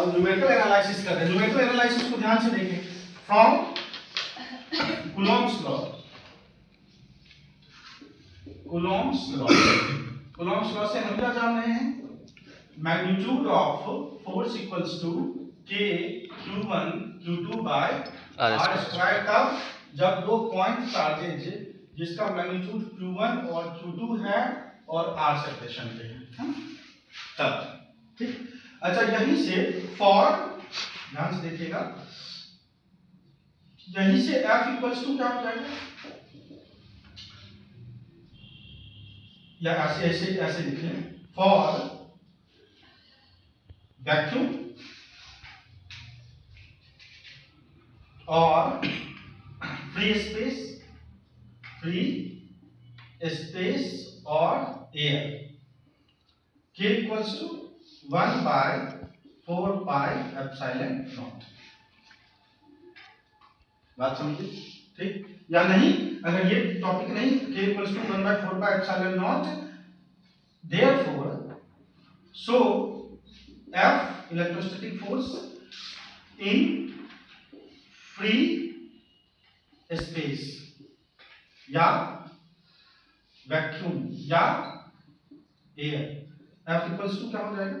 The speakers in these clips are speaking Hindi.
अब न्यूमेरिकल एनालिसिस करते हैं। न्यूमेरिकल एनालिसिस को ध्यान से देखें। From Coulomb's law, Coulomb's law से हम क्या जान रहे हैं? Magnitude of force equals to k q1 q2 by r square. तब जब दो पॉइंट चार्जेज जिसका मैग्नीट्यूड q1 और q2 है और r सेपरेशन पे है, तब ठीक। अच्छा, यहीं से फॉर, ध्यान से देखिएगा, यहीं से F इक्वल्स टू क्या हो जाएगा? या ऐसे ऐसे ऐसे लिखें, फॉर वैक्यूम और फ्री स्पेस और air, k equals to 1 bye 4 pi epsilon naught. बात समझिए, ठीक या नहीं? अगर ये टॉपिक नहीं, k equals to 1 bye 4 pi epsilon naught, therefore so F electrostatic force in free space या वैक्यूम या एयर, F इक्वल्स टू क्या हो जाएगा?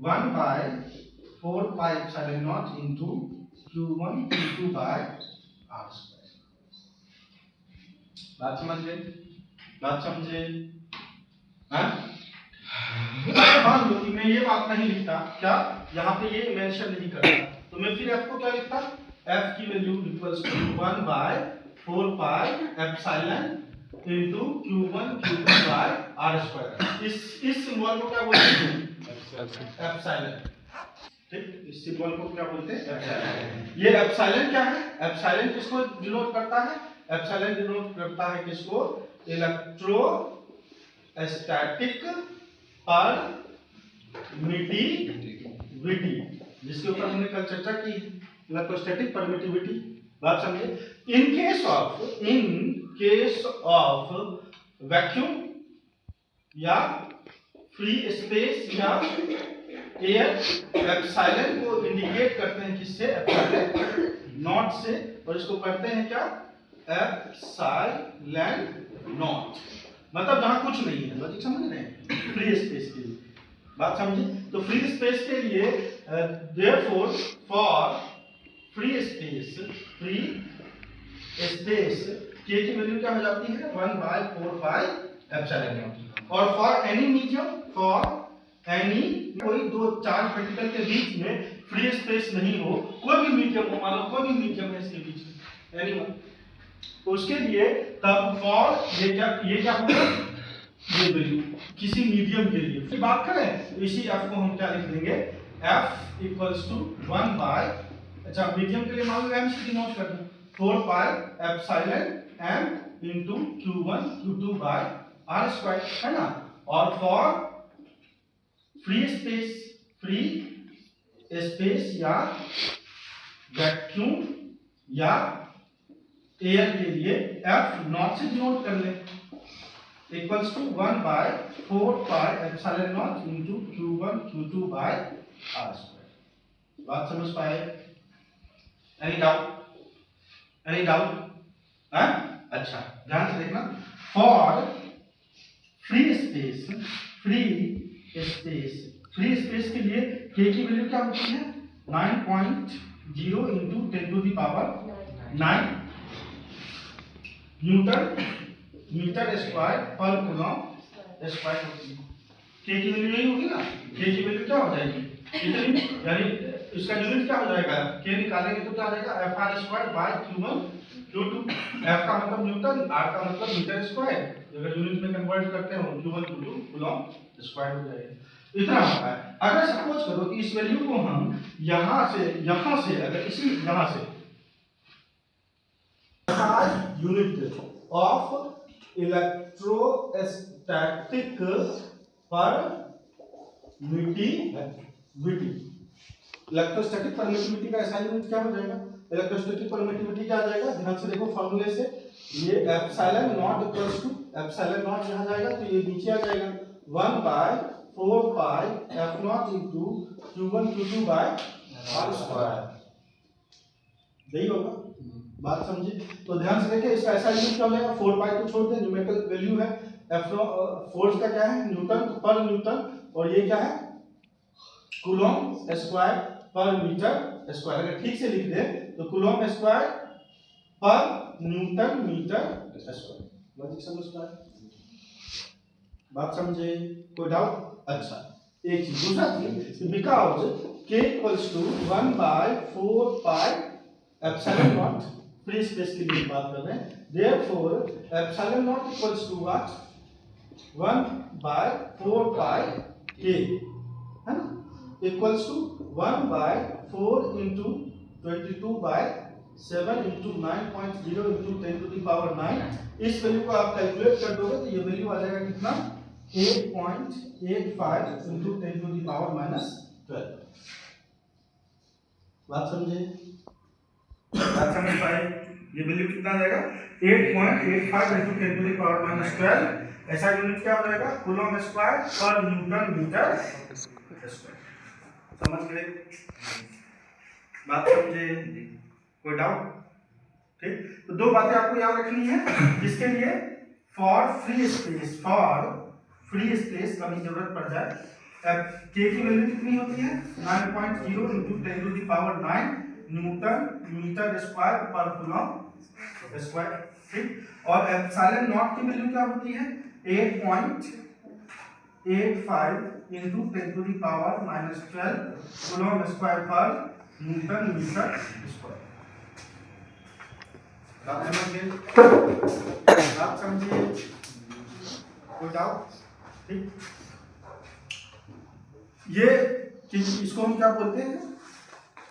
1 bye 4 pi epsilon naught into q1 q2 by r square. बात समझ गए? बात समझे? मान लो कि मैं ये बात नहीं लिखता, क्या यहाँ पे ये मेंशन नहीं करता, तो मैं फिर F को क्या लिखता? F की value equals to 1 bye 4 pi epsilon into q1 q2 by r square. इस सिंबल को क्या बोलते हैं? एप्सिलॉन। ठीक, इस सिंबल को क्या बोलते हैं? एप्सिलॉन। ये एप्सिलॉन क्या है? एप्सिलॉन किसको डिनोट करता है? एप्सिलॉन डिनोट करता है किसको? इलेक्ट्रोस्टैटिक परमिटिविटी, जिसके ऊपर हमने कल चर्चा की, इलेक्ट्रोस्टैटिक परमिटिविटी। बात समझे? इन केस ऑफ वैक्यूम या फ्री स्पेस या एयर, एप्सिलॉन को इंडिकेट करते हैं किससे? एप्सिलॉन नॉट से, और इसको करते हैं क्या? Epsilon not. मतलब जहां कुछ नहीं है, लॉजिक समझ रहे हैं? फ्री स्पेस के लिए, बात समझे? तो फ्री स्पेस के लिए therefore for free space k की वैल्यू क्या हो जाती है? 1 बाय 4 पाई एप्सिलॉन नॉट। और for any medium, for any, कोई दो चार्ज पार्टिकल के बीच में फ्री स्पेस नहीं हो, कोई भी मीडियम हो, मान लो कोई भी मीडियम है इसके बीच में, एनीवन, तो उसके लिए तब फॉर ये क्या होगा? ये वैल्यू किसी मीडियम के लिए की बात करें तो इसी F को हम क्या लिख देंगे? F इक्वल्स टू 1 बाय, अच्छा मीडियम के लिए मान लो m से डिनोट कर दो, 4 pi epsilon m into q1 q2 by r square, है ना? और फॉर फ्री स्पेस या वैक्यूम या एयर के लिए F नॉट से डिनोट कर ले, equals to 1 bye 4 pi epsilon naught into q1 q2 by r square. बात समझ पाए? Any doubt? अच्छा, ध्यान से देखना। फॉर फ्री स्पेस के लिए k की वैल्यू क्या होती है? 9.0 into 10 to the power 9 metre square पर कूलम स्क्वायर होती है। k की वैल्यू यही होगी ना? k की वैल्यू क्या हो जाएगी? इतनी, यानी इसका यूनिट क्या हो जाएगा? k निकालेंगे तो क्या आ जाएगा? fr square by q1 q2। f का मतलब न्यूटन, r का मतलब मीटर स्क्वायर, अगर यूनिट में कन्वर्ट करते हो q1 q2 कूलम स्क्वायर हो जाएगा। इतना होता है। अगर सपोज करो कि इस वैल्यू को हम यहां से अगर इसी यहां से unit of electrostatic permittivity, electrostatic permittivity का ऐसा यूनिट क्या हो जाएगा? इलेक्ट्रोस्टैटिक परमिटिविटी क्या आ जाएगा? ध्यान से देखो फॉर्मूले से, ये epsilon naught equals to epsilon naught यहां जाएगा तो ये नीचे आ जाएगा 1 bye 4 pi F naught into Q1 Q2 by R square, यही होगा। बात समझे? तो ध्यान से देखिए, इसका ऐसा यूज क्या हो जाएगा, 4 पाई को छोड़ दें, न्यूमेरिकल वैल्यू है एफ फोर्स का क्या है, न्यूटन पर न्यूटन, और ये क्या है, कूलॉम स्क्वायर पर मीटर स्क्वायर। अगर ठीक से लिख दे तो कूलॉम स्क्वायर पर न्यूटन मीटर स्क्वायर। लॉजिक समझ पा रहे? बात समझे? कोई डाउट? अच्छा, एक चीज, दूसरा चीज, because k equals to 1 bye 4 pi epsilon naught, free space के लिए बात कर रहे हैं, therefore epsilon naught equals to what, 1 bye 4 pi k, है ना, equals to 1 bye 4 into 22 by 7 into 9.0 into 10 to the power 9। इस वैल्यू को आप कैलकुलेट कर दोगे तो ये वैल्यू आ जाएगा कितना, 8.85 इंटू 10 टू द पावर -12। बात समझे? बात समझ पाए? ये वैल्यू कितना आ जाएगा, 8.85 इंटू 10 टू द पावर -12। ऐसा यूनिट क्या हो जाएगा, कूलॉम स्क्वायर पर न्यूटन मीटर स्क्वायर। समझ गए? बात समझे? कोई डाउट? ठीक, तो दो बातें आपको याद रखनी है, जिसके लिए for free space, for free space कभी जरूरत पड़ जाए, के की वैल्यू कितनी होती है, 9.0 into 10 to the power 9 newton metre square पर कूलॉम स्क्वायर। ठीक, और एप्सिलॉन नॉट की वैल्यू क्या होती है, 8.85 into 10 to the power -12 coulomb square पर न्यूटन मीटर स्क्वायर। आप समझिए? कोई डाउट? ठीक, ये इसको हम क्या बोलते हैं,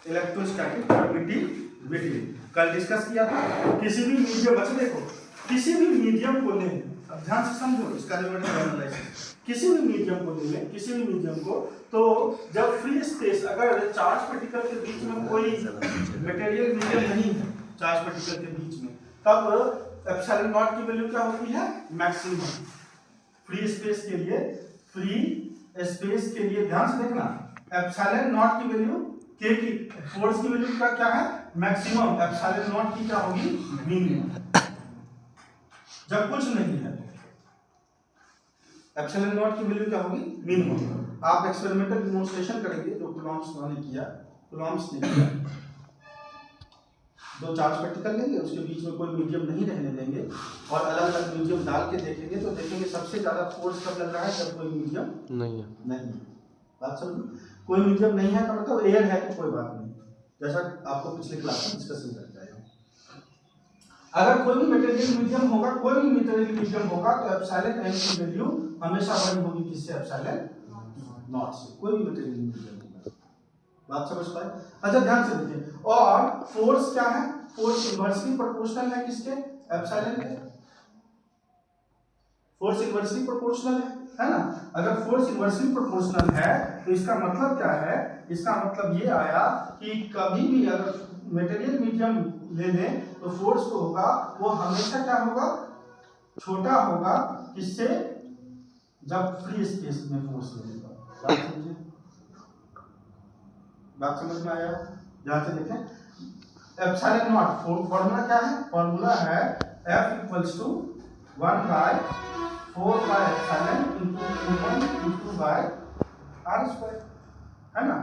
इलेक्ट्रोस्टैटिक परमिटिविटी। कल डिस्कस किया था, किसी भी मीडियम, बच्चे देखो, किसी भी मीडियम को लें, अब ध्यान से समझो इसका एनालिसिस, किसी भी मीडियम को ले लें, किसी भी मीडियम को, तो जब फ्री स्पेस, अगर चार्ज पार्टिकल के बीच में कोई मटेरियल मीडियम नहीं है, चार्ज पार्टिकल के बीच में, तब एप्सिलॉन नॉट की वैल्यू क्या होती है, मैक्सिमम। फ्री स्पेस के लिए, फ्री स्पेस के लिए ध्यान से देखना, एप्सिलॉन नॉट की वैल्यू, के की फोर्स की वैल्यू का क्या है, मैक्सिमम, एप्सिलॉन नॉट की क्या होगी, मिनिमम। जब कुछ नहीं है, एप्सिलॉन नॉट की वैल्यू क्या होगी, मिनिमम। आप एक्सपेरिमेंटल डेमोंस्ट्रेशन करेंगे जो कूलॉम्स ने किया, कूलॉम्स ने किया, दो चार्ज पार्टिकल लेंगे, उसके बीच में कोई मीडियम नहीं रहने देंगे, और अलग अलग मीडियम डाल के देखेंगे, तो देखेंगे सबसे ज्यादा फोर्स कब लग रहा है, जब कोई मीडियम नहीं है। बात समझो? कोई मीडियम नहीं है का मतलब एयर है तो कोई बात नहीं, जैसा आपको पिछले क्लास में डिस्कशन करते हैं। अगर कोई भी मटेरियल मीडियम होगा, कोई भी मटेरियल मीडियम होगा, तो एप्सिलॉन एन की वैल्यू हमेशा बड़ी होगी किससे, एप्सिलॉन नॉट से, कोई भी मटेरियल मीडियम होगा। बात समझ पाए? अच्छा, ध्यान से देखिए, और फोर्स क्या है, फोर्स इनवर्सली प्रोपोर्शनल है किसके, एप्सिलॉन के। फोर्स इनवर्सली प्रोपोर्शनल है ना। अगर फोर्स इनवर्सली प्रोपोर्शनल है तो इसका मतलब क्या है, इसका मतलब ये आया कि कभी भी अगर मटेरियल मीडियम ले लें तो फोर्स जो होगा वो हमेशा क्या होगा, छोटा होगा किससे, जब फ्री स्पेस में फोर्स लगेगा। बात समझे? बात समझ में आया? ध्यान से देखें, एप्सिलॉन नॉट फॉर्मूला क्या है, फॉर्मूला है F equals to 1 bye 4 by epsilon into Q1 Q2 by R square, है ना।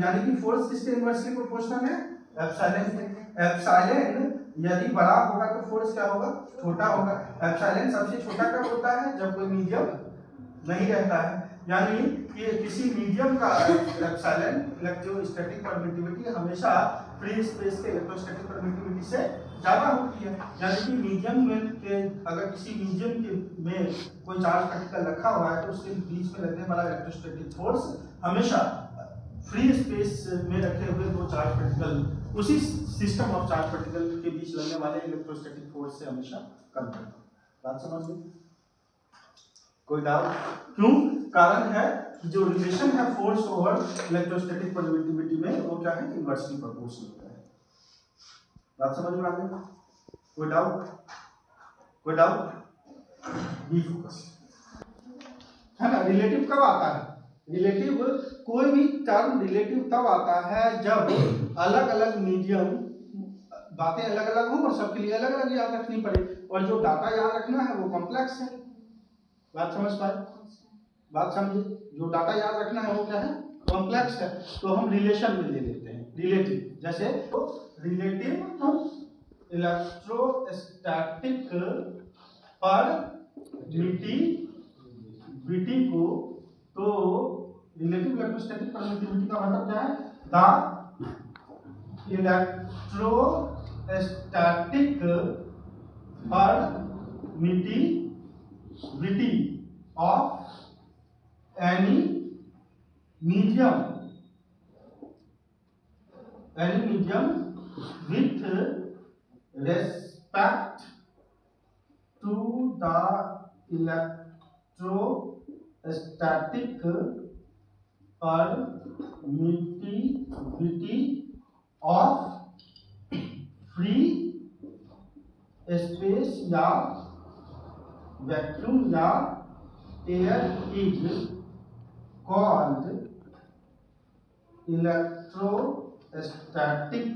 यानी कि फोर्स किसके इनवर्सली प्रोपोर्शनल है, एप्सिलॉन के। एप्सिलॉन यदि बड़ा होगा तो फोर्स क्या होगा, छोटा होगा। एप्सिलॉन सबसे छोटा कब होता है, जब कोई मीडियम नहीं रहता है, यानी कि किसी मीडियम का एप्सिलॉन इलेक्ट्रोस्टैटिक परमिटिविटी हमेशा फ्री स्पेस के इलेक्ट्रोस्टैटिक परमिटिविटी से ज्यादा होती है। यानी कि मीडियम में के, अगर किसी मीडियम के में कोई चार्ज पार्टिकल रखा हुआ है तो उसके बीच में लगने वाला इलेक्ट्रोस्टैटिक फोर्स हमेशा फ्री स्पेस में रखे हुए दो चार्ज पार्टिकल, उसी सिस्टम ऑफ चार्ज पार्टिकल के बीच लगने वाले इलेक्ट्रोस्टैटिक फोर्स से हमेशा कम होता है। बात समझ लो? कोई डाउट? क्यों? कारण है कि जो रिलेशन है फोर्स ओवर इलेक्ट्रोस्टैटिक परमिटिविटी में, वो क्या है, इनवर्सली प्रोपोर्शनल होता है। बात समझ में आ गई? कोई डाउट? कोई डाउट? B focus. है ना। रिलेटिव कब आता है, रिलेटिव कोई भी टर्म रिलेटिव तब आता है जब अलग अलग मीडियम, बातें अलग अलग हो और सबके लिए अलग अलग याद रखनी पड़े, और जो डाटा याद रखना है वो कॉम्प्लेक्स है। बात समझ पाए, बात समझे, जो डाटा याद रखना है वो क्या है, कॉम्प्लेक्स है। तो हम रिलेशन में ले लेते हैं रिलेटिव, जैसे तो रिलेटिव हम इलेक्ट्रोस्टैटिक परमिटिविटी को, तो रिलेटिव इलेक्ट्रोस्टैटिक परमिटिविटी का मतलब क्या है, the electrostatic permittivity of any medium with respect to the electrostatic permittivity of free space या वैक्यूम या air is called electrostatic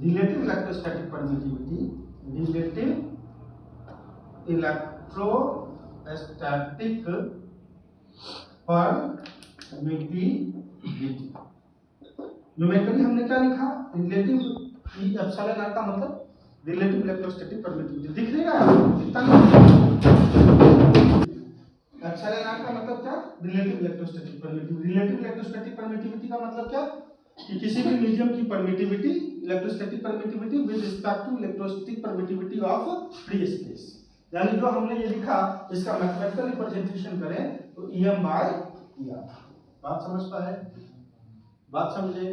relative electrostatic permittivity, relative electrostatic permittivity। Numerically हमने क्या लिखा, रिलेटिव एप्सिलॉन आर का मतलब रिलेटिव इलेक्ट्रोस्टैटिक परमिटिविटी, दिख रहेगा दिखता नहीं, एप्सिलॉन आर का मतलब क्या, relative electrostatic permittivity. Relative electrostatic permittivity का मतलब क्या, कि किसी भी मीडियम की permittivity, electrostatic permittivity with respect to electrostatic permittivity of free space. यानी जो हमने ये लिखा इसका मैथमेटिकल रिप्रेजेंटेशन करें तो EM बाय ER। बात समझ पाए, बात समझे,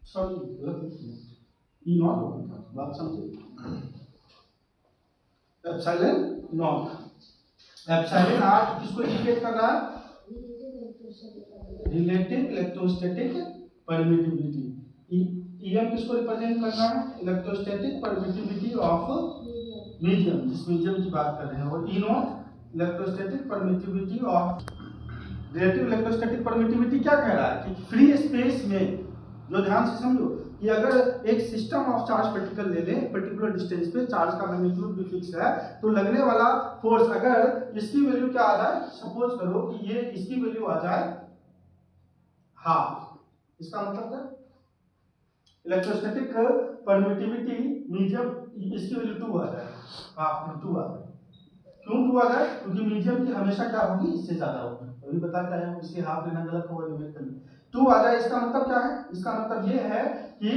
सॉरी गलत ई नॉट होगा, बात समझे, एप्सिलॉन नॉट, एप्सिलॉन आर किसको इंडिकेट कर रहा है, रिलेटिव इलेक्ट्रोस्टैटिक परमिटिविटी। EM किसको रिप्रेजेंट कर रहा है, इलेक्ट्रोस्टैटिक परमिटिविटी ऑफ मीडियम, जिस मीडियम की बात कर रहे हैं, और E not electrostatic permittivity of. Relative electrostatic permittivity क्या कह रहा है कि फ्री स्पेस में, जो ध्यान से समझो, कि अगर एक सिस्टम ऑफ चार्ज पार्टिकल ले लें पर्टिकुलर डिस्टेंस पे, चार्ज का मैग्नीट्यूड भी फिक्स है, तो लगने वाला फोर्स अगर इसकी वैल्यू क्या आ जाए, सपोज करो कि ये इसकी वैल्यू आ जाए हाफ, इसका मतलब क्या, इलेक्ट्रोस्टैटिक परमिटिविटी मीडियम इसकी वैल्यू 2 आ जाए, हाफ में 2 आ जाए। क्यों 2 आ जाए, क्योंकि मीडियम की हमेशा क्या होगी, इससे ज्यादा होगी, अभी बताते हैं, इसलिए हाफ लेना गलत होगा, न्यूमेरिकल 2 आ जाए। इसका मतलब क्या है, इसका मतलब ये है कि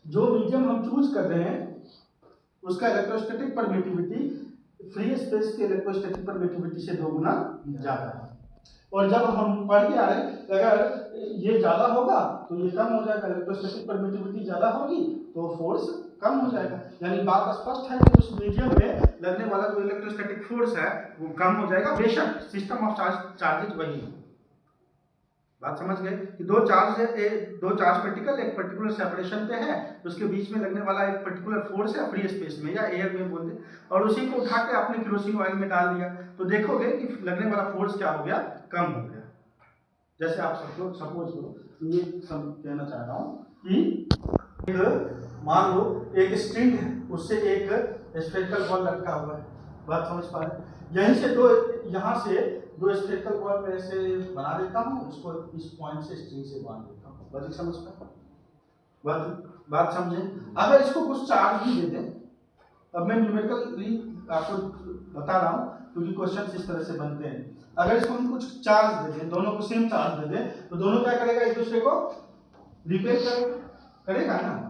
जो मीडियम हम चूज कर रहे हैं उसका इलेक्ट्रोस्टैटिक परमिटिविटी फ्री स्पेस के इलेक्ट्रोस्टैटिक परमिटिविटी से 2 गुना ज्यादा है। और जब हम पढ़ के आ रहे अगर ये ज्यादा होगा तो ये कम हो जाएगा, इलेक्ट्रोस्टैटिक परमिटिविटी ज्यादा होगी तो फोर्स कम हो जाएगा। यानी बात स्पष्ट है कि उस मीडियम में लगने वाला जो इलेक्ट्रोस्टैटिक फोर्स है वो कम हो जाएगा, बेशक सिस्टम ऑफ चार्जेज वही है। बात समझ गए कि दो चार्ज पार्टिकल एक पर्टिकुलर सेपरेशन पे है, उसके बीच में लगने वाला एक पर्टिकुलर फोर्स है फ्री स्पेस में या एयर में बोल दे, और उसी को उठा के आपने केरोसिन ऑयल में डाल दिया तो देखोगे कि लगने वाला फोर्स क्या हो गया, कम हो गया। जैसे आप सपोज करो, ये सब कहना चाह रहा हूँ कि मान लो एक स्ट्रिंग है, उससे एक स्फेरिकल बॉल लटका हुआ है, बात समझ पा रहे, यहीं से यहाँ से दो स्फेरिकल बॉल में ऐसे बना देता हूँ, इसको इस पॉइंट से स्ट्रिंग से बांध देता हूँ, बात समझ पा, बात समझे। अगर इसको कुछ चार्ज भी दे दें, अब मैं न्यूमेरिकली आपको बता रहा हूँ क्योंकि क्वेश्चन इस तरह से बनते हैं, अगर इसको हम कुछ चार्ज दे दें, दोनों को सेम चार्ज दे दें, तो दोनों क्या करेगा, एक दूसरे को रिपेल करेगा ना।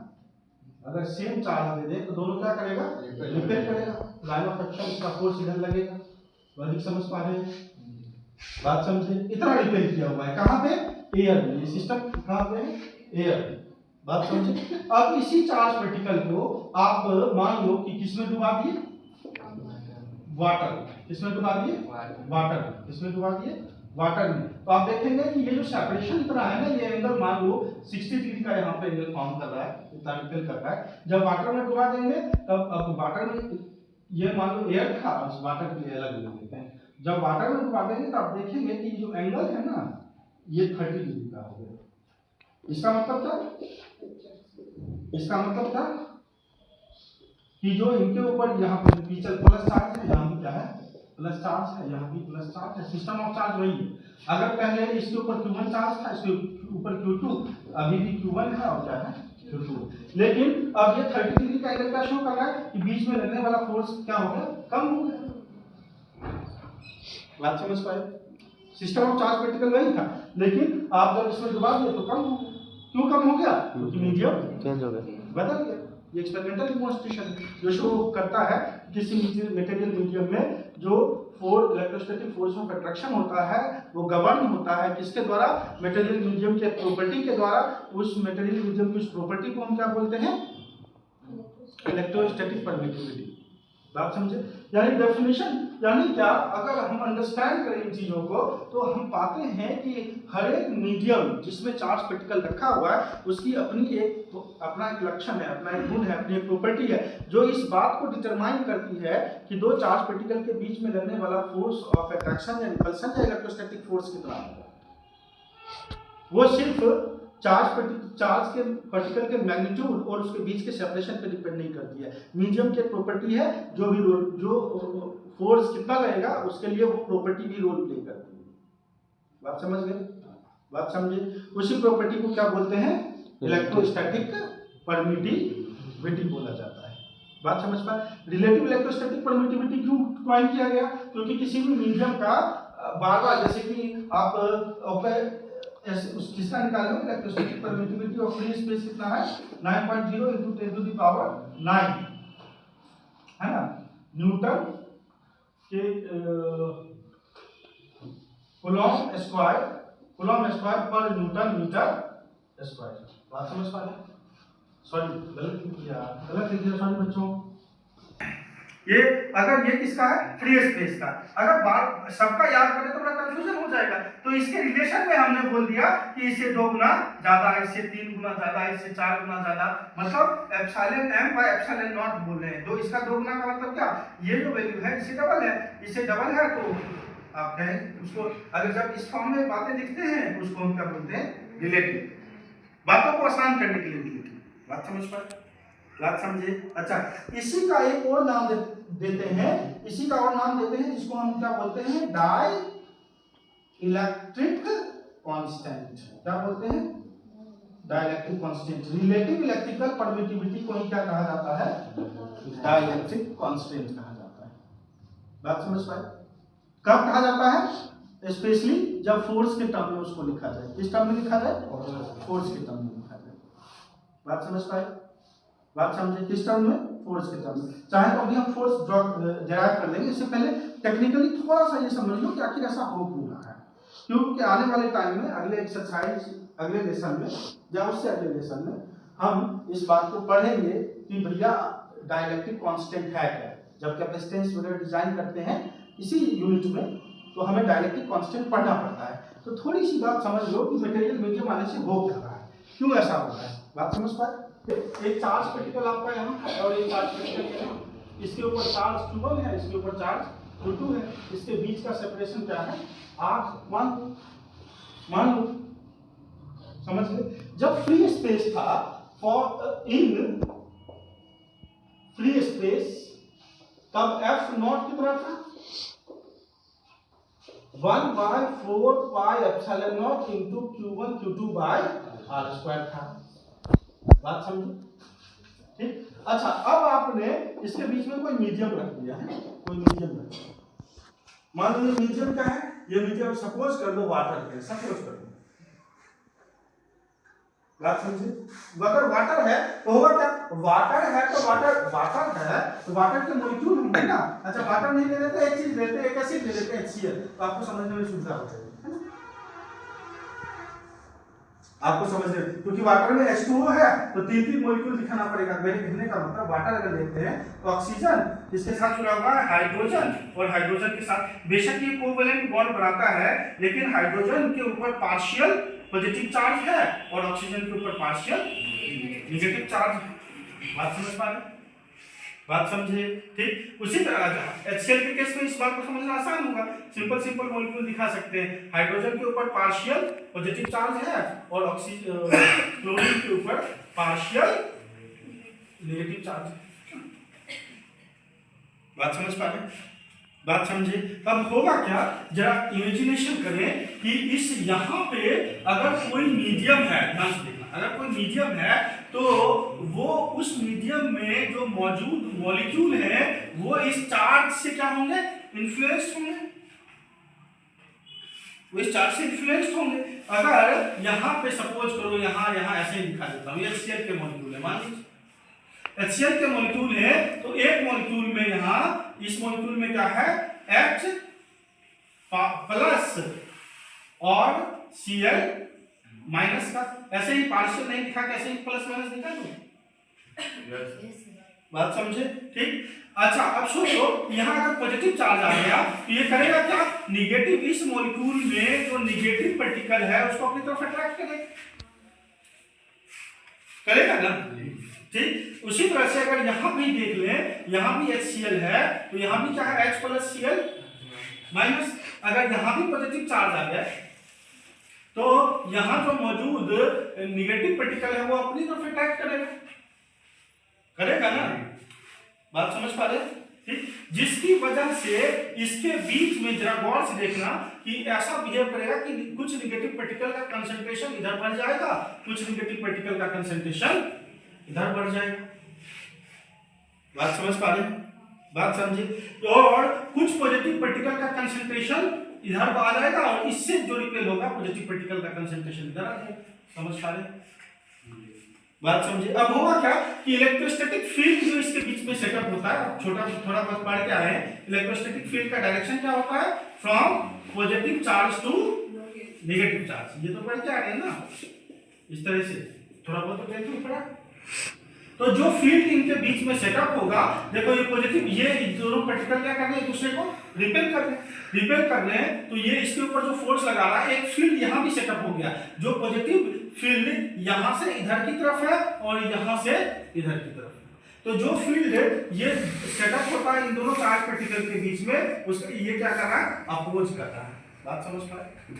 अगर सेम चार्ज दे दें तो दोनों क्या करेगा, रिपेल करेगा, लाइन ऑफ एक्शन इसका फोर्स इधर लगेगा, बात समझ पा रहे हैं, बात समझे। इतना रिपेल किया हुआ है कहाँ पे, एयर में, ये सिस्टम कहाँ पे है, एयर में, बात समझे। अब इसी चार्ज पार्टिकल को आप मान लो कि किसमें डुबा दिए, वाटर, किसमें डुबा दिए, वाटर, किसमें डुबा दिए, वाटर में, तो आप देखेंगे कि ये जो सेपरेशन इतना है ना, ये एंगल मान लो 60 डिग्री का यहाँ पे एंगल फॉर्म कर रहा है, इतना एंगल कर रहा है। जब वाटर में डुबा देंगे तब अब वाटर में ये मान लो एयर था, उस वाटर के लिए अलग ले लेते हैं। जब वाटर में डुबा देंगे तो आप देखेंगे कि जो एंगल है ना ये 30 डिग्री का हो गया। इसका मतलब था कि जो इनके ऊपर यहाँ पे पीछे प्लस चार्ज है, यहाँ भी क्या है प्लस चार्ज है, यहाँ भी प्लस चार्ज है, सिस्टम ऑफ चार्ज वही है। अगर पहले इसके ऊपर Q1 चार्ज था, इसके ऊपर Q2, अभी भी Q1 है और क्या है Q2। लेकिन अब ये 30 डिग्री का एंगल क्या शो कर रहा है कि बीच में लगने वाला फोर्स क्या हो गया, कम हो गया। बात समझ पाए? सिस्टम ऑफ चार्ज पार्टिकल वही था, लेकिन आप जब इसमें डुबा दिए तो कम हो गया। क्यों कम हो गया? क्योंकि मीडियम चेंज हो गया, बदल गया। ये एक्सपेरिमेंटल डेमोंस्ट्रेशन जो शो करता है किसी मटेरियल मीडियम में जो इलेक्ट्रोस्टैटिक फोर्स ऑफ अट्रैक्शन होता है वो गवर्न होता है किसके द्वारा, मटेरियल मीडियम के प्रॉपर्टी के द्वारा। उस मटेरियल मीडियम की उस प्रॉपर्टी को हम क्या बोलते हैं, इलेक्ट्रोस्टैटिक परमिटिविटी। बात समझे? यानी डेफिनेशन यानी क्या, अगर हम अंडरस्टैंड करें इन चीजों को तो हम पाते हैं कि हर एक मीडियम जिसमें चार्ज पार्टिकल रखा हुआ है उसकी अपना एक लक्षण है, अपना एक गुण है, अपनी एक प्रॉपर्टी है जो इस बात को डिटरमाइन करती है कि दो चार्ज पार्टिकल के बीच में लगने वाला फोर्स ऑफ अट्रैक्शन या रिपल्शन या इलेक्ट्रोस्टैटिक फोर्स कितना होगा। वो सिर्फ चार्ज के पार्टिकल के मैग्नीट्यूड और उसके बीच के सेपरेशन पे डिपेंड नहीं करती है। मीडियम की प्रॉपर्टी है, जो फोर्स कितना लगेगा उसके लिए वो प्रॉपर्टी भी रोल प्ले करती है। बात समझ गए? बात समझे? उसी प्रॉपर्टी को क्या बोलते हैं, इलेक्ट्रोस्टैटिक परमिटिविटी बोला जाता है। बात समझ पाए? रिलेटिव इलेक्ट्रोस्टैटिक परमिटिविटी क्यों क्वाइन किया गया? क्योंकि किसी भी मीडियम का बार बार, जैसे कि आप किसका निकाल लो, electrostatic permittivity of free space कितना है, 9.0 × 10⁹ है ना, न्यूटन के कूलॉम स्क्वायर पर न्यूटन मीटर स्क्वायर। बात समझ पा रहे? सॉरी गलत लिख दिया सॉरी बच्चों। ये अगर ये किसका है, फ्री स्पेस का, अगर सबका याद करें तो बड़ा कंफ्यूजन हो जाएगा। तो इसके रिलेशन में हमने बोल दिया कि इससे 2 गुना ज्यादा है, इससे 3 गुना ज्यादा है, इससे 4 गुना ज्यादा, मतलब epsilon m by epsilon not बोल रहे हैं। तो इसका 2 गुना का मतलब क्या, ये जो वैल्यू है इससे डबल है, इससे डबल है तो आप कहें उसको, अगर जब इस फॉर्म में बातें लिखते हैं तो उसको हम क्या बोलते हैं, रिलेटिव। बातों को आसान करने के लिए रिलेटिव। बात समझ पाए? बात समझे? अच्छा, इसी का एक और नाम देते हैं जिसको हम क्या बोलते हैं, डाई इलेक्ट्रिक कांस्टेंट। क्या बोलते हैं, dielectric constant. Relative electrical permittivity को ही क्या कहा जाता है, डाई इलेक्ट्रिक कांस्टेंट कहा जाता है। बात समझ पाए? कब कहा जाता है, स्पेशली जब फोर्स के टर्म में उसको लिखा जाए। किस टर्म में लिखा जाए, फोर्स के टर्म में लिखा जाए। बात समझ पाए? बात समझे? किस टर्म में, फोर्स के टर्म में। चाहे तो अभी हम फोर्स डेराइव कर लेंगे, इससे पहले टेक्निकली थोड़ा सा ये समझ लो कि आखिर ऐसा हो क्यों रहा है। क्योंकि आने वाले टाइम में अगले एक्सरसाइज, अगले लेसन में या उससे अगले लेसन में हम इस बात को पढ़ेंगे कि भैया डाइलेक्ट्रिक कांस्टेंट है क्या। जब कैपेसिटेंस वगैरह डिजाइन करते हैं इसी यूनिट में तो हमें डाइलेक्ट्रिक कांस्टेंट पढ़ना पड़ता है। तो थोड़ी सी बात समझ लो कि मटेरियल मीडियम आने से हो क्या रहा है, क्यों ऐसा हो रहा है। बात समझ पाए? एक चार्ज पार्टिकल आपका यहाँ है और एक चार्ज पार्टिकल यहाँ, इसके ऊपर चार्ज Q1 है, इसके ऊपर चार्ज Q2 है, इसके बीच का सेपरेशन क्या है, R मान लो। समझ गए? जब फ्री स्पेस था, इन फ्री स्पेस तब F0 कितना था, 1/4 pi epsilon naught into Q1 Q2 by R² था। बात समझो? ठीक। अच्छा, अब आपने इसके बीच में कोई मीडियम रख दिया है, कोई मीडियम रख दिया। मान लो ये मीडियम क्या है, ये मीडियम सपोज कर लो वाटर है, सपोज कर लो। बात समझे? अगर वाटर है तो होगा क्या, वाटर है तो वाटर के मॉलिक्यूल होंगे ना। अच्छा, वाटर नहीं ले लेते, एक चीज लेते, एक एसिड ले लेते, HCl, तो आपको समझने में सुविधा हो जाएगी। आपको समझने, क्योंकि वाटर में H2O है तो 3 मॉलिक्यूल दिखाना पड़ेगा। मेरे कहने का मतलब वाटर अगर लेते हैं तो ऑक्सीजन इसके साथ जुड़ा हुआ है हाइड्रोजन, और हाइड्रोजन के साथ बेशक ये कोवैलेंट बॉन्ड बनाता है, लेकिन हाइड्रोजन के ऊपर पार्शियल पॉजिटिव चार्ज है और ऑक्सीजन के ऊपर पार्शियल नेगेटिव चार्ज है। बात समझ पा रहे? बात समझे? ठीक। उसी तरह HCl के केस में इस बात को समझना आसान होगा। सिंपल मॉलिक्यूल दिखा सकते हैं। हाइड्रोजन के ऊपर पार्शियल पॉजिटिव चार्ज है और ऑक्सीजन क्लोरीन के ऊपर पार्शियल नेगेटिव चार्ज है। बात समझ पा रहे? बात समझे? अब होगा क्या, जरा इमेजिनेशन करें कि इस यहाँ पे अगर कोई मीडियम है, ध्यान से देखना, अगर कोई मीडियम है तो वो उस मीडियम में जो मौजूद मॉलिक्यूल है वो इस चार्ज से क्या होंगे, इन्फ्लुएंस्ड होंगे, वो इस चार्ज से इन्फ्लुएंस्ड होंगे। अगर यहाँ पे सपोज करो, यहाँ ऐसे ही दिखा देता हूँ, ये HCl के मॉलिक्यूल है, मान लीजिए HCl के मॉलिक्यूल है, तो एक मॉलिक्यूल में यहाँ इस मॉलिक्यूल में क्या है, H प्लस और Cl माइनस का, ऐसे ही पार्शियल नहीं दिखा, कैसे ही प्लस माइनस दिखा दो। बात समझे? ठीक। अच्छा अब सोचो यहाँ अगर पॉजिटिव चार्ज आ गया तो ये करेगा क्या, निगेटिव इस मॉलिक्यूल में जो निगेटिव पार्टिकल है उसको अपनी तरफ अट्रैक्ट करेगा ना। ठीक। उसी तरह से अगर यहाँ भी देख लें, यहाँ भी HCl है तो यहाँ भी क्या है, H प्लस Cl माइनस। अगर यहाँ भी पॉजिटिव चार्ज आ गया तो यहाँ जो मौजूद निगेटिव पार्टिकल है वो अपनी तरफ अट्रैक्ट करेगा ना। बात समझ पा रहे? ठीक। जिसकी वजह से इसके बीच में जरा गौर से देखना कि ऐसा बिहेव करेगा कि कुछ निगेटिव पार्टिकल का कंसंट्रेशन इधर बढ़ जाएगा, कुछ निगेटिव पार्टिकल का कंसंट्रेशन इधर बढ़ जाएगा। बात समझ पा रहे? बात समझे? और कुछ पॉजिटिव पार्टिकल का कंसंट्रेशन इधर आ जाएगा और इससे जो रिपेल होगा पॉजिटिव पार्टिकल का कंसंट्रेशन इधर आ जाएगा। समझ पा रहे? बात समझे? अब होगा क्या कि इलेक्ट्रोस्टैटिक फील्ड जो इसके बीच में सेटअप होता है, थोड़ा बहुत पढ़ के आए हैं, इलेक्ट्रोस्टैटिक फील्ड का डायरेक्शन क्या होता है, from positive charge to negative charge. ये तो पढ़ के आ रहे हैं ना, इस तरह से थोड़ा बहुत तो देखते पड़ा। तो जो फील्ड इनके बीच में सेटअप होगा, देखो ये पॉजिटिव, ये दोनों पार्टिकल क्या कर रहे हैं, एक दूसरे को रिपेल कर रहे हैं, तो ये इसके ऊपर जो फोर्स लगा रहा है, एक फील्ड यहाँ भी सेटअप हो गया, जो पॉजिटिव फील्ड यहाँ से इधर की तरफ है और यहाँ से इधर की तरफ है। तो जो फील्ड ये सेटअप होता है इन दोनों चार्ज पार्टिकल के बीच में, उसका ये क्या कर रहा है, अपोज कर रहा है। बात समझ पा रहे?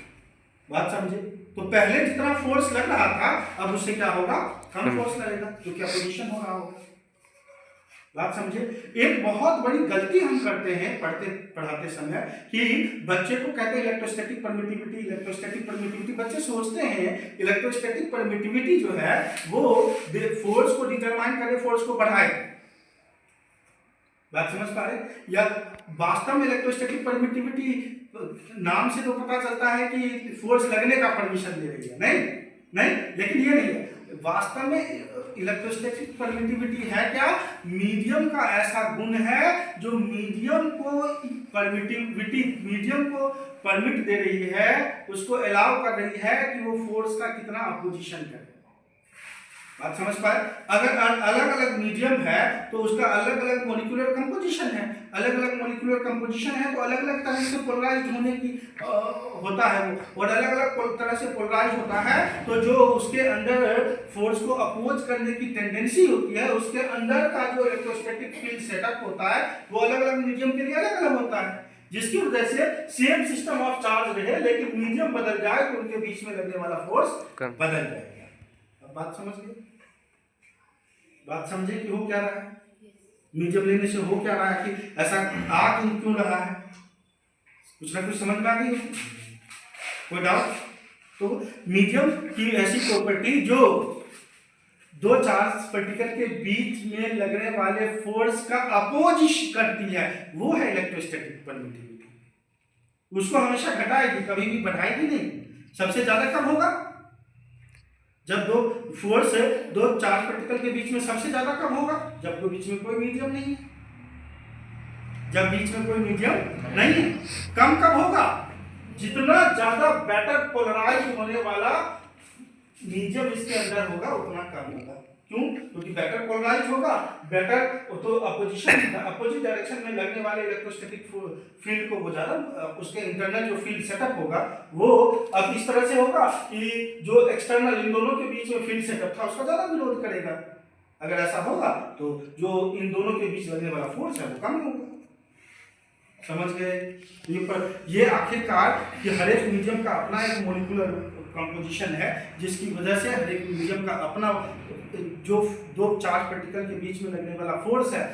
बात समझे? तो पहले जितना फोर्स लग रहा था अब उससे क्या होगा, कम फोर्स लगेगा, क्योंकि अपोजिशन हो रहा होगा। बात समझे? एक बहुत बड़ी गलती हम करते हैं पढ़ाते समय कि बच्चे को कहते हैं इलेक्ट्रोस्टैटिक परमिटिविटी। बच्चे सोचते हैं इलेक्ट्रोस्टैटिक परमिटिविटी जो है वो फोर्स को डिटरमाइन करे, फोर्स को बढ़ाए। बात समझ पा रहे? या वास्तव में इलेक्ट्रोस्टैटिक परमिटिविटी नाम से तो पता चलता है कि फोर्स लगने का परमिशन दे रही है, नहीं, लेकिन ये नहीं है। वास्तव में इलेक्ट्रोस्टैटिक परमिटिविटी है क्या, मीडियम का ऐसा गुण है जो मीडियम को परमिट दे रही है, उसको अलाउ कर रही है कि वो फोर्स का कितना अपोजिशन करे। बात समझ पाए? अगर अलग अलग मीडियम है तो उसका अलग अलग मॉलिक्यूलर कंपोजिशन है, अलग अलग मॉलिक्यूलर कंपोजिशन है तो अलग अलग तरह से पोलराइज्ड होने की होता है वो, और अलग अलग तरह से पोलराइज्ड होता है तो जो उसके अंदर फोर्स को अपोज करने की टेंडेंसी होती है, उसके अंदर का जो इलेक्ट्रोस्टैटिक फील्ड सेटअप होता है वो अलग अलग मीडियम के लिए अलग अलग होता है, जिसकी वजह से सेम सिस्टम ऑफ चार्ज रहे लेकिन मीडियम बदल जाए तो उनके बीच में लगने वाला फोर्स बदल जाएगा। अब बात समझ गए? बात समझे कि हो क्या रहा है, मीडियम लेने से हो क्या रहा है, कि ऐसा आ क्यों रहा है, कुछ ना कुछ समझ में आ गई? कोई डाउट? तो मीडियम की ऐसी प्रॉपर्टी जो दो चार्ज पार्टिकल के बीच में लगने वाले फोर्स का अपोजिश करती है, वो है इलेक्ट्रोस्टैटिक परमिटिविटी। उसको हमेशा घटाएगी, कभी भी बढ़ाएगी नहीं। सबसे ज्यादा कब होगा, जब दो चार्ज पार्टिकल के बीच में सबसे ज्यादा कब होगा, जब बीच में कोई मीडियम नहीं है। जब बीच में कोई मीडियम नहीं है। कम कब होगा, जितना ज्यादा बेटर पोलराइज होने वाला मीडियम इसके अंदर होगा उतना कम होगा। क्यों? क्योंकि बेटर पोलराइज होगा, बेटर तो अपोजिट डायरेक्शन में लगने वाले इलेक्ट्रोस्टैटिक फील्ड को वो ज़्यादा उसके इंटरनल जो फील्ड सेटअप होगा वो अब इस तरह से होगा कि जो एक्सटर्नल इन दोनों के बीच में फील्ड सेटअप था उसका ज़्यादा विरोध करेगा। अगर ऐसा होगा तो जो इन दोनों के बीच लगने वाला फोर्स है वो कम होगा। समझ गए? ये आखिरकार कि हर एक मीडियम का अपना एक मॉलिक्यूलर कंपोजिशन है, जिसकी वजह से हर एक मीडियम का अपना जो दो चार्ज पार्टिकल के बीच में लगने वाला फोर्स है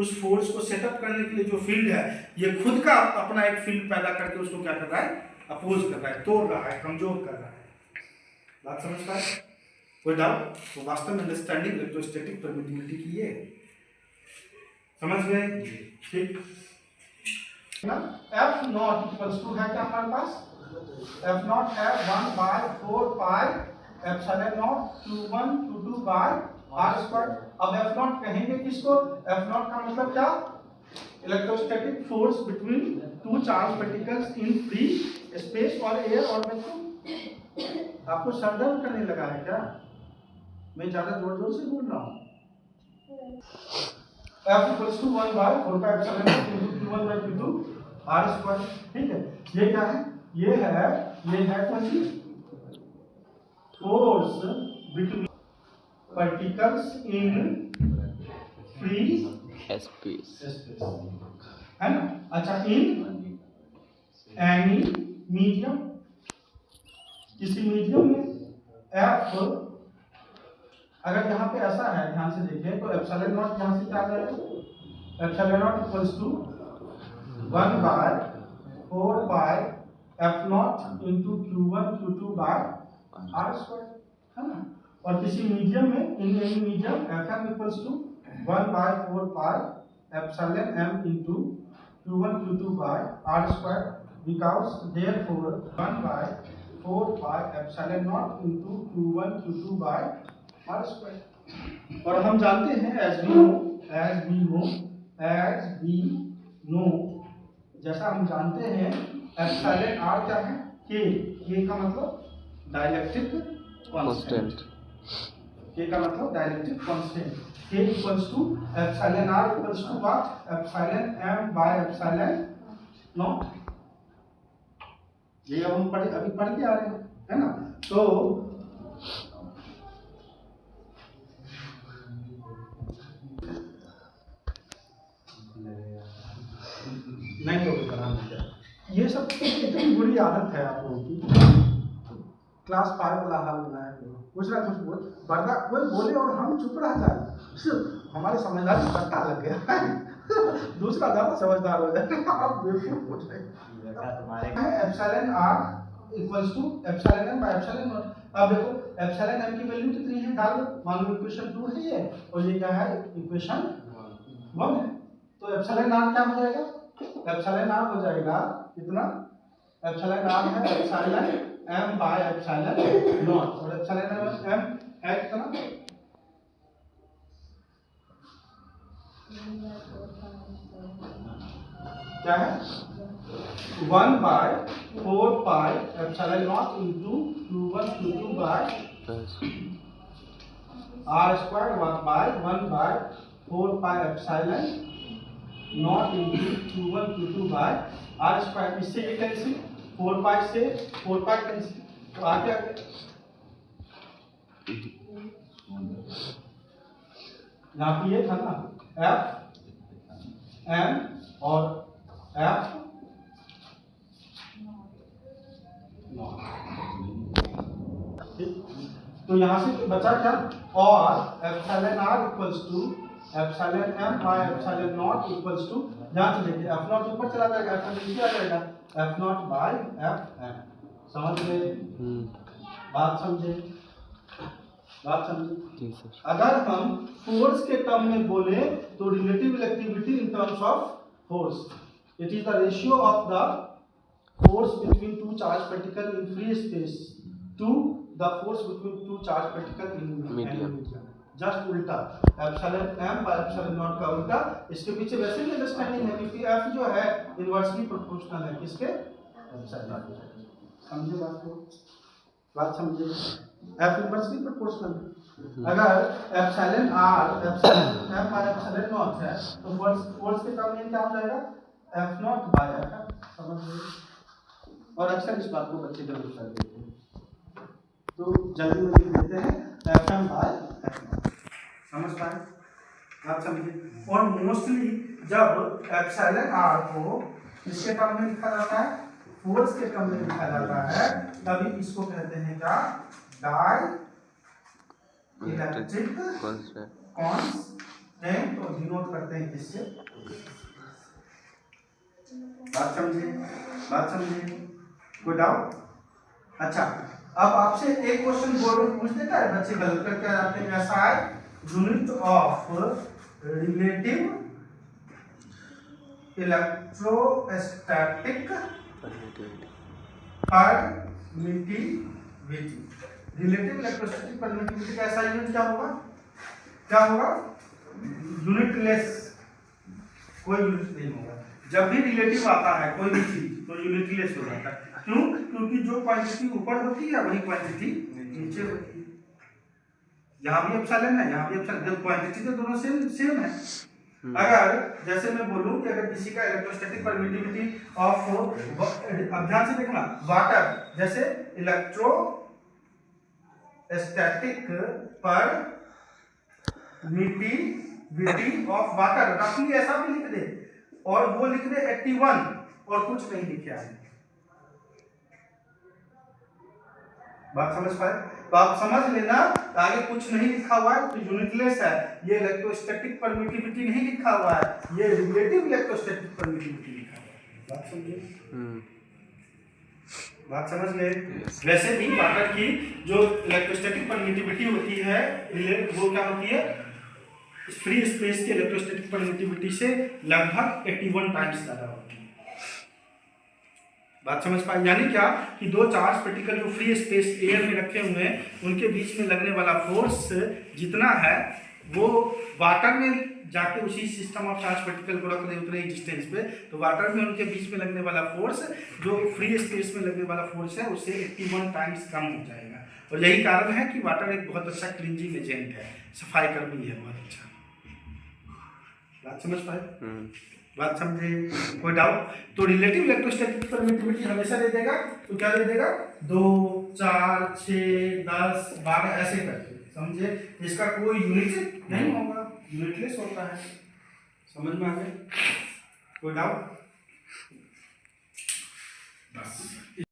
उस फोर्स को सेटअप करने के लिए जो फील्ड है ये खुद का अपना एक फील्ड पैदा करके उसको क्या कर रहा है, अपोज कर रहा है, तोड़ रहा है, कमजोर कर रहा है। बात समझ पाए? कोई डाउट? तो वास्तव में अंडरस्टैंडिंग इलेक्ट्रोस्टैटिक परमिटिविटी की ये समझ गए? ठीक ना। एफ नॉट इक्वल्स टू है क्या हमारे पास, एफ नॉट है 1/4 pi epsilon naught q1 q2 by r square. अब एफ नॉट कहेंगे किसको? एफ नॉट का मतलब क्या? Electrostatic force between two charge particles in free space और एयर और वैक्यूम। आपको सर दर्द करने लगा है क्या? मैं ज्यादा जोर जोर से बोल रहा हूँ। F equals to 1/4 pi epsilon naught into q1 by q2 r square. ठीक है, ये क्या है? ये है कौन सी? Force between particles in free space, है ना। अच्छा, इन एनी मीडियम, किसी मीडियम में F अगर यहाँ पे ऐसा है, ध्यान से देखें तो एप्सिलॉन नॉट यहाँ से क्या आ जाएगा? Epsilon naught equals to 1/4 pi F naught into q1 q2 by r square, है ना। और किसी मीडियम में, in any medium fm equals to 1/4 pi epsilon m into q1 q2 by r square, because therefore 1/4 pi epsilon naught into q1 q2 by r square. और हम जानते हैं as we know जैसा हम जानते हैं एप्सिलॉन r क्या है? k का मतलब डाइलेक्ट्रिक कांस्टेंट, k का मतलब dielectric constant. k equals to epsilon r equals to what? Epsilon m by epsilon naught. ये हम अभी पढ़ के आ रहे हैं, है ना। तो नहीं तो ये सब इतनी बुरी आदत है आप लोगों की। क्लास 5 वाला हाल बनाया कुछ ना कुछ बोल बर्दा कोई बोले और हम चुप रह जाए, हमारे समझदारी पता लग गया है। दूसरा ज्यादा समझदार हो जाए। आप बेवकूफ हो जाए। Epsilon r equals to epsilon m by epsilon naught. अब देखो एप्सिलॉन m की वैल्यू कितनी है, डाल दो। मान लो इक्वेशन 2 है ये, और ये क्या है? इक्वेशन 1 है। तो एप्सिलॉन r क्या हो जाएगा? एप्सिलॉन r हो जाएगा कितना? एप्सिलॉन r है epsilon m by epsilon naught, और एप्सिलॉन m है कितना? क्या है? 1/4 pi epsilon naught into q1 q2 by r square 1/4 pi epsilon naught into q1 q2 by r square. इससे ये कैंसिल, 4 पाई से 4 पाई कैंसिल, तो आ गया यहाँ पे ये था ना f m और f तो यहाँ से बचा क्या? और epsilon r equals to epsilon m by epsilon naught equals to, ध्यान से देखिए f नॉट ऊपर चला जाएगा, f नीचे आ जाएगा, f naught by f m। समझ गए? बात समझे? बात समझे? अगर हम फोर्स के टर्म में बोले तो relative electricity in terms of force, it is the ratio of the force between two charged particles in free space to the force between two charged particles in medium। Just उल्टा, epsilon m by epsilon naught का उल्टा। इसके पीछे वैसे भी अंडरस्टैंडिंग है क्योंकि f जो है इनवर्सली प्रोपोर्शनल है किसके? एप्सिलॉन। समझे बात को? बात समझिए, एफ इनवर्सली प्रोपोर्शनल। अगर epsilon R F bye epsilon not है तो फोर्स के टर्म में क्या हो जाएगा, एफ नॉट बाय एफ। समझ गए? और अक्सर इस बात को बच्चे जरूर कर देते हैं, तो जल्दी में लिख देते हैं F M by F naught. समझ पाए? आप समझिए। और मोस्टली जब एप्सिलॉन आर को इसके टर्म में लिखा जाता है, फोर्स के टर्म में लिखा जाता है, तभी इसको कहते हैं क्या, डाई इलेक्ट्रिक कांस्टेंट, और डिनोट करते हैं किससे, बात समझे, बात समझे, कोई डाउट? अच्छा, अब आपसे एक क्वेश्चन बोर्ड में पूछ देता है, बच्चे गलत करके आ जाते हैं। ऐसा है, unit of relative electrostatic permittivity. Relative electrostatic permittivity का ऐसा यूनिट क्या होगा, क्या होगा, यूनिटलेस, कोई यूनिट नहीं होगा। जब भी रिलेटिव आता है कोई भी चीज तो यूनिटलेस हो जाता है। क्यों? क्योंकि जो क्वांटिटी ऊपर होती है वही क्वांटिटी नीचे होती है। यहाँ भी एप्सिलॉन है, यहाँ भी एप्सिलॉन, क्वांटिटी तो दोनों सेम है। अगर जैसे मैं बोलूं कि अगर किसी का इलेक्ट्रोस्टैटिक परमिटिविटी ऑफ, अब ध्यान से देखना, वाटर, जैसे इलेक्ट्रोस्टैटिक परमिटिविटी ऑफ वाटर, रफली ऐसा भी लिख दे, और वो लिख दे 81 और कुछ नहीं लिखे आए। बात समझ पाए? तो आप समझ लेना, आगे कुछ नहीं लिखा हुआ है तो यूनिटलेस है, ये इलेक्ट्रोस्टैटिक परमिटिविटी नहीं लिखा हुआ है, ये रिलेटिव इलेक्ट्रोस्टैटिक परमिटिविटी लिखा हुआ है। बात समझे? बात समझ गए? वैसे भी वाटर की जो इलेक्ट्रोस्टैटिक परमिटिविटी होती है वो क्या होती है, फ्री स्पेस के इलेक्ट्रोस्टैटिक परमिटिविटी से लगभग 81 टाइम्स ज्यादा होती है। बात समझ पाए? यानी क्या कि दो चार्ज पार्टिकल जो फ्री स्पेस एयर में रखे हुए हैं उनके बीच में लगने वाला फोर्स जितना है वो वाटर में जाके उसी सिस्टम ऑफ चार्ज पार्टिकल को रख दे उतने ही डिस्टेंस पे, तो वाटर में उनके बीच में लगने वाला फोर्स जो फ्री स्पेस में लगने वाला फोर्स है उससे 81 टाइम्स कम हो जाएगा। और यही कारण है कि वाटर एक बहुत अच्छा क्लींजिंग एजेंट है, सफाई कर्मी है, बहुत अच्छा। बात समझ पाए? बात समझे? कोई डाउट? तो रिलेटिव इलेक्ट्रोस्टैटिक परमिटिविटी हमेशा दे देगा, तो क्या दे देगा, 2, 4, 6, 10, 12 ऐसे करके, समझे? इसका कोई यूनिट नहीं होगा, यूनिटलेस होता है। समझ में आ गया? कोई डाउट? बस।